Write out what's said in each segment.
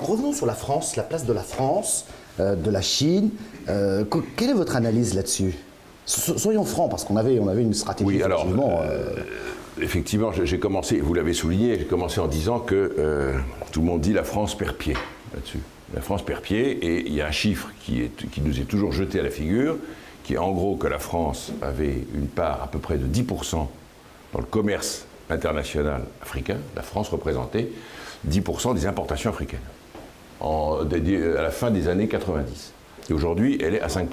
revenons sur la France, la place de la France, de la Chine. Quelle est votre analyse là-dessus? Soyons francs, parce qu'on avait une stratégie. Oui, alors, effectivement, j'ai commencé, vous l'avez souligné, j'ai commencé en disant que tout le monde dit la France perd pied là-dessus. La France perd pied, et il y a un chiffre qui nous est toujours jeté à la figure, qui est en gros que la France avait une part à peu près de 10% dans le commerce international africain. La France représentait 10% des importations africaines à la fin des années 90. Et aujourd'hui, elle est à 5%.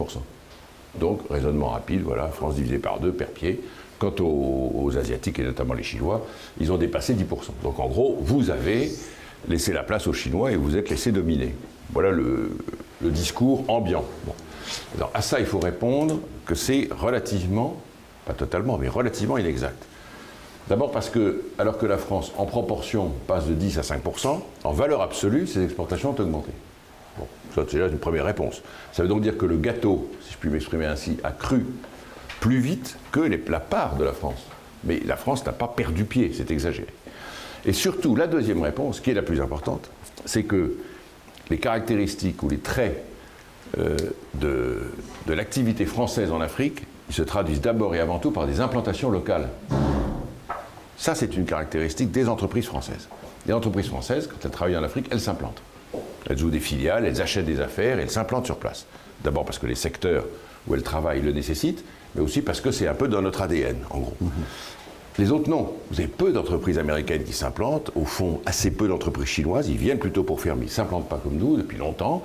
Donc, raisonnement rapide, voilà, France divisée par 2, perd pied. Quant aux Asiatiques, et notamment les Chinois, ils ont dépassé 10%. Donc, en gros, vous avez laissé la place aux Chinois et vous êtes laissé dominer. Voilà le discours ambiant. Bon. Alors, à ça, il faut répondre que c'est relativement, pas totalement, mais relativement inexact. D'abord parce que, alors que la France, en proportion, passe de 10 à 5%, en valeur absolue, ses exportations ont augmenté. Bon, ça, c'est déjà une première réponse. Ça veut donc dire que le gâteau, si je puis m'exprimer ainsi, a cru plus vite que la part de la France. Mais la France n'a pas perdu pied, c'est exagéré. Et surtout, la deuxième réponse, qui est la plus importante, c'est que les caractéristiques ou les traits de l'activité française en Afrique, ils se traduisent d'abord et avant tout par des implantations locales. Ça, c'est une caractéristique des entreprises françaises. Les entreprises françaises, quand elles travaillent en Afrique, elles s'implantent. Elles jouent des filiales, elles achètent des affaires et elles s'implantent sur place. D'abord parce que les secteurs où elles travaillent le nécessitent, mais aussi parce que c'est un peu dans notre ADN, en gros. Les autres, non. Vous avez peu d'entreprises américaines qui s'implantent, au fond, assez peu d'entreprises chinoises, ils viennent plutôt pour faire, mais ils ne s'implantent pas comme nous depuis longtemps.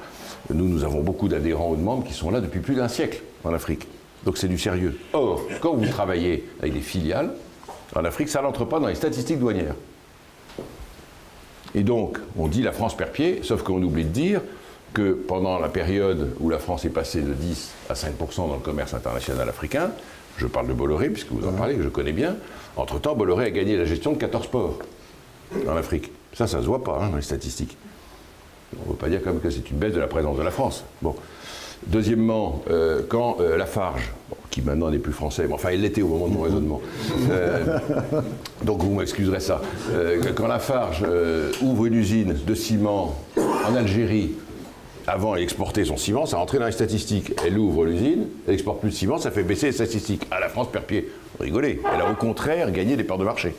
Nous avons beaucoup d'adhérents ou de membres qui sont là depuis plus d'un siècle en Afrique. Donc c'est du sérieux. Or, quand vous travaillez avec des filiales, en Afrique, ça n'entre pas dans les statistiques douanières. Et donc, on dit la France perd pied, sauf qu'on oublie de dire que pendant la période où la France est passée de 10 à 5% dans le commerce international africain, je parle de Bolloré, puisque vous en parlez, que je connais bien, entre-temps, Bolloré a gagné la gestion de 14 ports en Afrique. Ça se voit pas dans les statistiques. On ne veut pas dire comme que c'est une baisse de la présence de la France. Bon. Deuxièmement, quand Lafarge, qui maintenant n'est plus français, mais enfin il l'était au moment de mon raisonnement, donc vous m'excuserez ça, quand Lafarge ouvre une usine de ciment en Algérie, avant elle exportait son ciment, ça rentrait dans les statistiques. Elle ouvre l'usine, elle exporte plus de ciment, ça fait baisser les statistiques. Ah, la France perd pied. Vous rigolez. Elle a au contraire gagné des parts de marché.